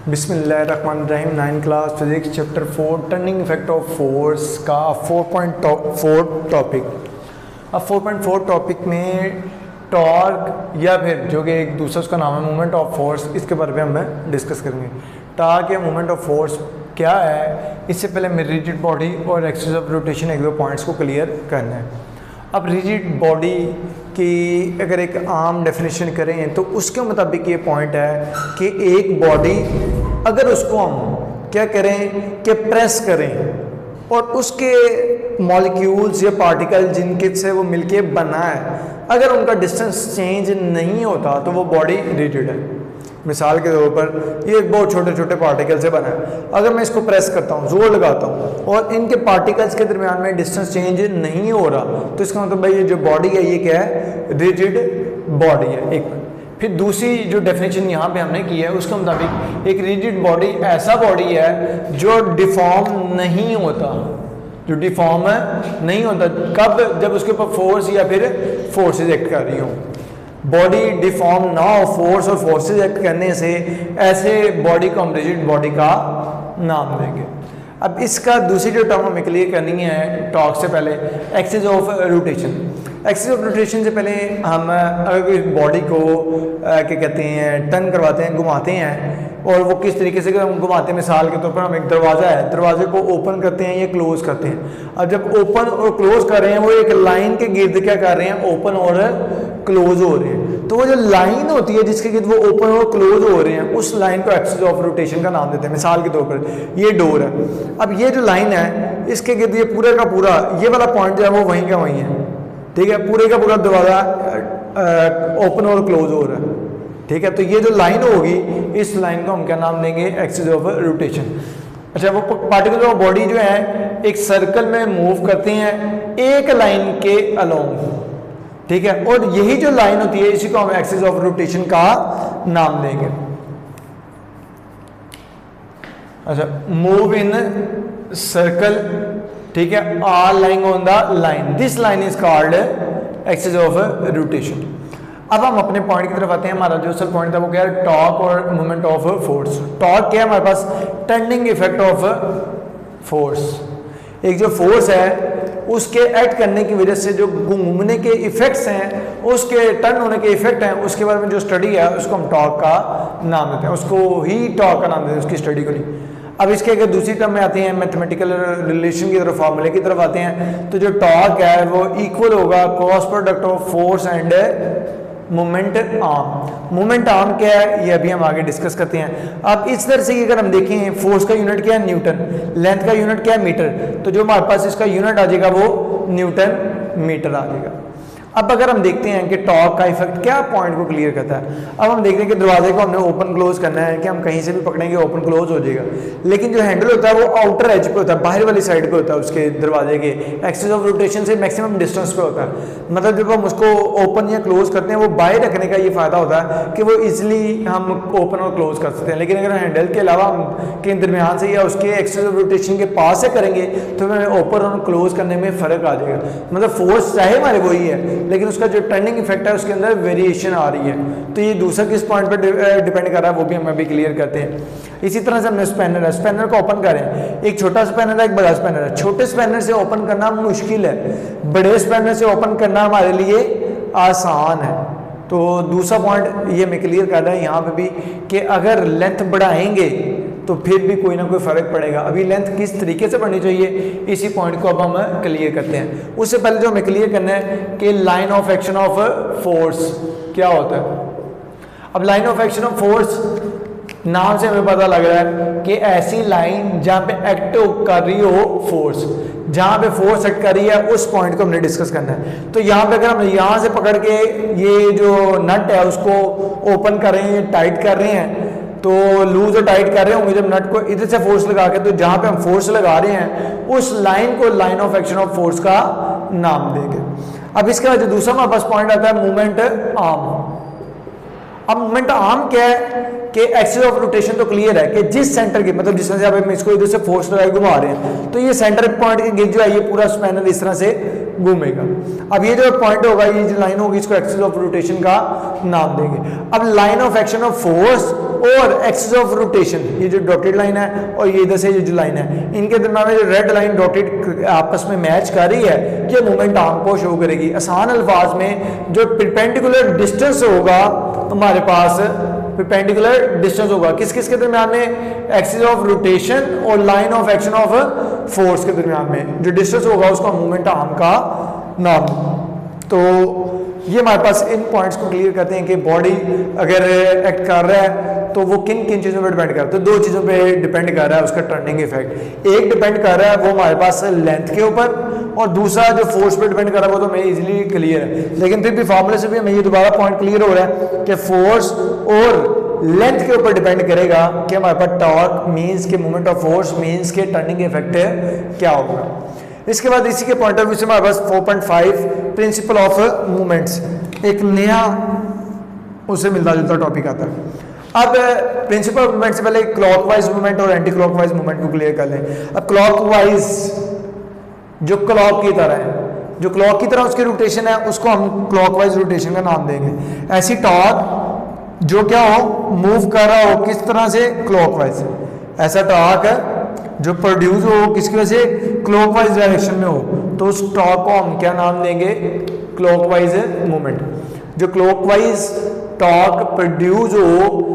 बिस्मिल्लाहिर्रहमानिर्रहीम 9 class physics chapter 4 turning effect of force का 4.4 topic. अब 4.4 टॉपिक में टॉर्क या फिर जो कि एक दूसरा उसका नाम है मोमेंट ऑफ फोर्स, इसके बारे में हम डिस्कस करेंगे। टॉर्क या मोमेंट ऑफ फोर्स क्या है, इससे पहले हमें रिजिड बॉडी और एक्सिस ऑफ रोटेशन एक दो पॉइंट्स को क्लियर करना है। अब रिजिड बॉडी की अगर एक आम डेफिनेशन करें तो उसके मुताबिक ये पॉइंट है कि एक बॉडी अगर उसको हम क्या करें कि प्रेस करें और उसके मॉलिक्यूल्स या पार्टिकल जिनके से वो मिलके बना है, अगर उनका डिस्टेंस चेंज नहीं होता तो वो बॉडी रिजिड है। मिसाल के तौर पर ये बहुत छोटे छोटे पार्टिकल से बना है, अगर मैं इसको प्रेस करता हूँ, जोर लगाता हूँ और इनके पार्टिकल्स के दरमियान में डिस्टेंस चेंज नहीं हो रहा, तो इसका मतलब भाई ये जो बॉडी है ये क्या है, रिजिड बॉडी है। एक फिर दूसरी जो डेफिनेशन यहाँ पे हमने की है उसके मुताबिक एक रिजिड बॉडी ऐसा बॉडी है जो डिफॉर्म नहीं होता, जो डिफॉर्म नहीं होता। कब? जब उसके ऊपर फोर्स या फिर फोर्सेज एक्ट कर रही हो। बॉडी डिफॉर्म ना हो फोर्स और फोर्सेज एक्ट करने से, ऐसे बॉडी को हम रिजिड बॉडी का नाम देंगे। अब इसका दूसरी जो टर्म हमें क्लियर करनी है टॉर्क से पहले, axis of rotation. Axis of rotation से पहले हम अगर कोई बॉडी को क्या कहते हैं टर्न करवाते हैं, घुमाते हैं, और वो किस तरीके से हम घुमाते हैं, मिसाल के तौर पर हम एक दरवाज़ा है, दरवाजे को ओपन करते हैं या क्लोज करते हैं। अब जब ओपन और क्लोज कर रहे हैं वो एक लाइन के गिर्द क्या कर रहे हैं, ओपन और क्लोज हो रहे हैं। तो वो जो लाइन होती है जिसके गिर्द वो ओपन और क्लोज हो रहे हैं, उस लाइन को एक्सिस ऑफ रोटेशन का नाम देते हैं। मिसाल के तौर पर ये डोर है, अब ये जो लाइन है इसके गिर्द ये पूरे का पूरा ये वाला पॉइंट जो है वो वहीं का वहीं है, ठीक है, पूरे का पूरा दरवाज़ा ओपन और क्लोज हो रहा है, ठीक है। तो ये जो लाइन होगी इस लाइन को हम क्या नाम देंगे, एक्सिस ऑफ रोटेशन। अच्छा, वो पार्टिकल ऑफ बॉडी जो है एक सर्कल में मूव करते हैं एक लाइन के अलोंग, ठीक है, और यही जो लाइन होती है इसी को हम एक्सिस ऑफ रोटेशन का नाम देंगे। अच्छा, मूव इन सर्कल, ठीक है, are lying on the line, this line is called axis of rotation. अब हम अपने पॉइंट की तरफ आते हैं। हमारा जो असल पॉइंट था वो क्या है, टॉर्क और मोमेंट ऑफ फोर्स। टॉर्क क्या है हमारे पास, टर्निंग इफेक्ट ऑफ फोर्स। एक जो फोर्स है उसके एक्ट करने की वजह से जो घूमने के इफेक्ट्स हैं, उसके टर्न होने के इफेक्ट हैं, उसके बारे में जो स्टडी है उसको हम टॉर्क का नाम देते हैं, उसको ही टॉर्क का नाम देते हैं, उसकी स्टडी को नहीं। अब इसके अगर दूसरी टर्म में आते हैं, मैथमेटिकल रिलेशन की तरफ, फार्मूले की तरफ आते हैं, तो जो टॉर्क है वो इक्वल होगा cross product of force end moment arm. Moment arm क्या है ये अभी हम आगे डिस्कस करते हैं। अब इस तरह से अगर हम देखें, फोर्स का यूनिट क्या है, न्यूटन, लेंथ का यूनिट क्या है, मीटर, तो जो हमारे पास इसका यूनिट आ जाएगा वो न्यूटन मीटर आ जाएगा। अब अगर हम देखते हैं कि टॉर्क का इफेक्ट क्या पॉइंट को क्लियर करता है, अब हम देखते हैं कि दरवाजे को हमने ओपन क्लोज करना है कि हम कहीं से भी पकड़ेंगे ओपन क्लोज हो जाएगा, लेकिन जो हैंडल होता है वो आउटर एज पे होता है, बाहर वाली साइड पे होता है उसके दरवाजे के, एक्सिस ऑफ रोटेशन से मैक्सिमम डिस्टेंस पे होता है। मतलब जब हम उसको ओपन या क्लोज करते हैं वो बाहर रखने का ये फायदा होता है कि वो इजिली हम ओपन और क्लोज कर सकते हैं। लेकिन अगर हैंडल के अलावा हम के दरमियान से या उसके एक्सिस ऑफ रोटेशन के पास से करेंगे तो हमें ओपन और क्लोज करने में फ़र्क आ जाएगा। मतलब फोर्स चाहे हमारे वही है लेकिन उसका जो टर्निंग इफेक्ट है उसके अंदर वेरिएशन आ रही है। तो ये दूसरा किस पॉइंट पर डिपेंड कर रहा है वो भी हम अभी क्लियर करते हैं। इसी तरह से हमने स्पैनर है, स्पैनर को ओपन करें, एक छोटा स्पैनर है एक बड़ा स्पैनर है। छोटे स्पैनर से ओपन करना मुश्किल है, बड़े स्पैनर से ओपन करना हमारे लिए आसान है। तो दूसरा पॉइंट ये हमें क्लियर कर रहा है यहाँ पे भी कि अगर लेंथ बढ़ाएंगे तो फिर भी कोई ना कोई फ़र्क पड़ेगा। अभी लेंथ किस तरीके से बढ़नी चाहिए इसी पॉइंट को अब हम क्लियर करते हैं। उससे पहले जो हमें क्लियर करना है कि line of action of force क्या होता है। अब line of action of force नाम से हमें पता लग रहा है कि ऐसी लाइन जहाँ पे एक्ट कर रही हो फोर्स, जहाँ पे फोर्स एक्ट कर रही है उस पॉइंट को हमने डिस्कस करना है। तो यहाँ पे अगर हम यहाँ से पकड़ के ये जो नट है उसको ओपन कर रहे हैं, टाइट कर रहे हैं, तो लूज और टाइट कर रहे होंगे जब नट को इधर से फोर्स लगा के, तो जहाँ पे हम फोर्स लगा रहे हैं उस लाइन को line of action of force का नाम देंगे। अब इसके बाद दूसरा हमारे पास पॉइंट आता है मोमेंट आर्म। अब मोमेंट आर्म क्या है कि एक्सिस ऑफ रोटेशन तो क्लियर है कि जिस सेंटर की, मतलब जिस तरह से आप इसको इधर से फोर्स लगा घुमा रहे हैं तो ये सेंटर पॉइंट के गिर्द जो है ये पूरा स्पैनर इस तरह से घूमेगा। अब ये जो पॉइंट होगा, ये जो लाइन होगी, इसको एक्सिस ऑफ रोटेशन का नाम देंगे। अब line of action of force और एक्सिस ऑफ रोटेशन, ये जो डॉटेड लाइन है और ये इधर से ये जो लाइन है, इनके दरम्यान में जो रेड लाइन डॉटेड आपस में मैच कर रही है, ये मोमेंट आर्म को शो करेगी। आसान अल्फाज में जो परपेंडिकुलर डिस्टेंस होगा हमारे पास, परपेंडिकुलर डिस्टेंस होगा किस किस के दरम्यान में, एक्सिस ऑफ रोटेशन और line of action of force के दरम्यान में जो डिस्टेंस होगा उसका मोमेंट आर्म का नाम। तो ये हमारे पास इन पॉइंट्स को क्लियर करते हैं कि बॉडी अगर एक्ट कर रहा है तो वो किन किन चीज़ों पे डिपेंड करता है। तो दो चीज़ों पे डिपेंड कर रहा है उसका टर्निंग इफेक्ट। एक डिपेंड कर रहा है वो हमारे पास लेंथ के ऊपर, और दूसरा जो फोर्स पे डिपेंड कर रहा है वो तो हमें इजीली क्लियर है, लेकिन फिर भी फार्मूले से भी हमें ये दोबारा पॉइंट क्लियर हो रहा है कि फोर्स और लेंथ के ऊपर डिपेंड करेगा कि हमारे पास टॉर्क मीन्स के मोमेंट ऑफ फोर्स मीन्स के टर्निंग इफेक्ट क्या होगा। इसके बाद इसी के पॉइंट ऑफ व्यू से हमारे पास 4.5 प्रिंसिपल ऑफ मूवमेंट्स, एक नया उससे मिलता जुलता टॉपिक आता है। अब प्रिंसिपल ऑफ मूवमेंट से पहले क्लॉकवाइज मूवमेंट और एंटी क्लॉकवाइज मूवमेंट को क्लियर कर लें। अब क्लॉकवाइज जो क्लॉक की तरह है, जो क्लॉक की तरह उसकी रोटेशन है उसको हम क्लॉकवाइज रोटेशन का नाम देंगे। ऐसी टॉर्क जो क्या हो, मूव कर रहा हो किस तरह से, क्लॉकवाइज, ऐसा टॉर्क है जो प्रोड्यूस हो किसकी वजह से, क्लॉकवाइज डायरेक्शन में हो, तो उस टॉर्क को हम क्या नाम देंगे, क्लॉकवाइज मूवमेंट। जो क्लॉकवाइज टॉर्क प्रोड्यूस हो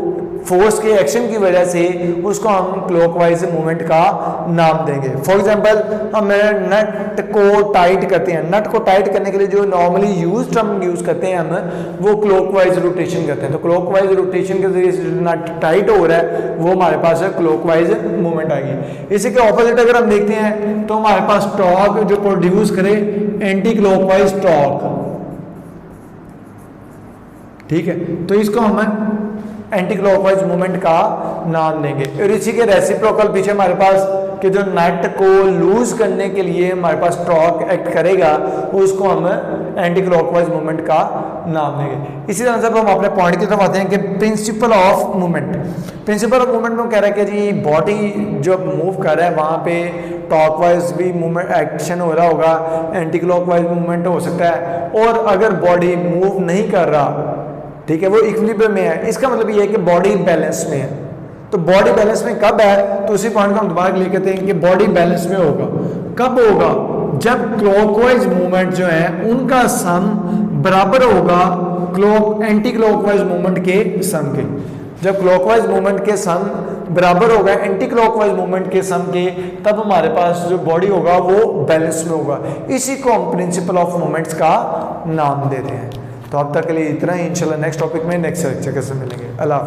फोर्स के एक्शन की वजह से उसको हम क्लॉकवाइज मूवमेंट का नाम देंगे। फॉर एग्जांपल हम नट को टाइट करते हैं, नट को टाइट करने के लिए जो नॉर्मली टर्म यूज करते हैं हम, वो क्लॉकवाइज रोटेशन करते हैं। तो क्लॉकवाइज रोटेशन के जरिए से नट टाइट हो रहा है वो हमारे पास क्लॉकवाइज मूवमेंट आएगी। इसी के ऑपोजिट अगर हम देखते हैं तो हमारे पास टॉर्क जो प्रोड्यूस करे एंटी क्लॉकवाइज टॉर्क, ठीक है, तो इसको हम एंटी क्लॉकवाइज मूवमेंट का नाम देंगे। और इसी के रेसिप्रोकल पीछे हमारे पास कि जो नट को लूज करने के लिए हमारे पास टॉर्क एक्ट करेगा उसको हम एंटी क्लॉकवाइज मूवमेंट का नाम देंगे। इसी तरह से हम अपने पॉइंट की तरफ आते हैं कि principle of movement. Principle of movement में कह रहा है कि जी बॉडी जो मूव कर रहा है वहाँ पे क्लॉकवाइज भी मूवमेंट एक्शन हो रहा होगा, एंटी क्लॉकवाइज मूवमेंट हो सकता है, और अगर बॉडी मूव नहीं कर रहा, ठीक है, वो इक्विलिब्रियम में है, इसका मतलब ये है कि बॉडी बैलेंस में है। तो बॉडी बैलेंस में कब है, तो उसी पॉइंट को हम दोबारा क्लियर करते हैं कि बॉडी बैलेंस में होगा। कब होगा, जब क्लॉकवाइज मूवमेंट जो है उनका सम बराबर होगा एंटी क्लॉकवाइज मूवमेंट के सम के। जब क्लॉकवाइज मूवमेंट के सम बराबर होगा एंटी क्लॉकवाइज मूवमेंट के सम के, तब हमारे पास जो बॉडी होगा वो बैलेंस में होगा। इसी को हम प्रिंसिपल ऑफ मूवमेंट्स का नाम देते हैं। तो अब तक के लिए इतना ही, इंशाल्लाह नेक्स्ट टॉपिक में नेक्स्ट लेक्चर से मिलेंगे। अल्लाह।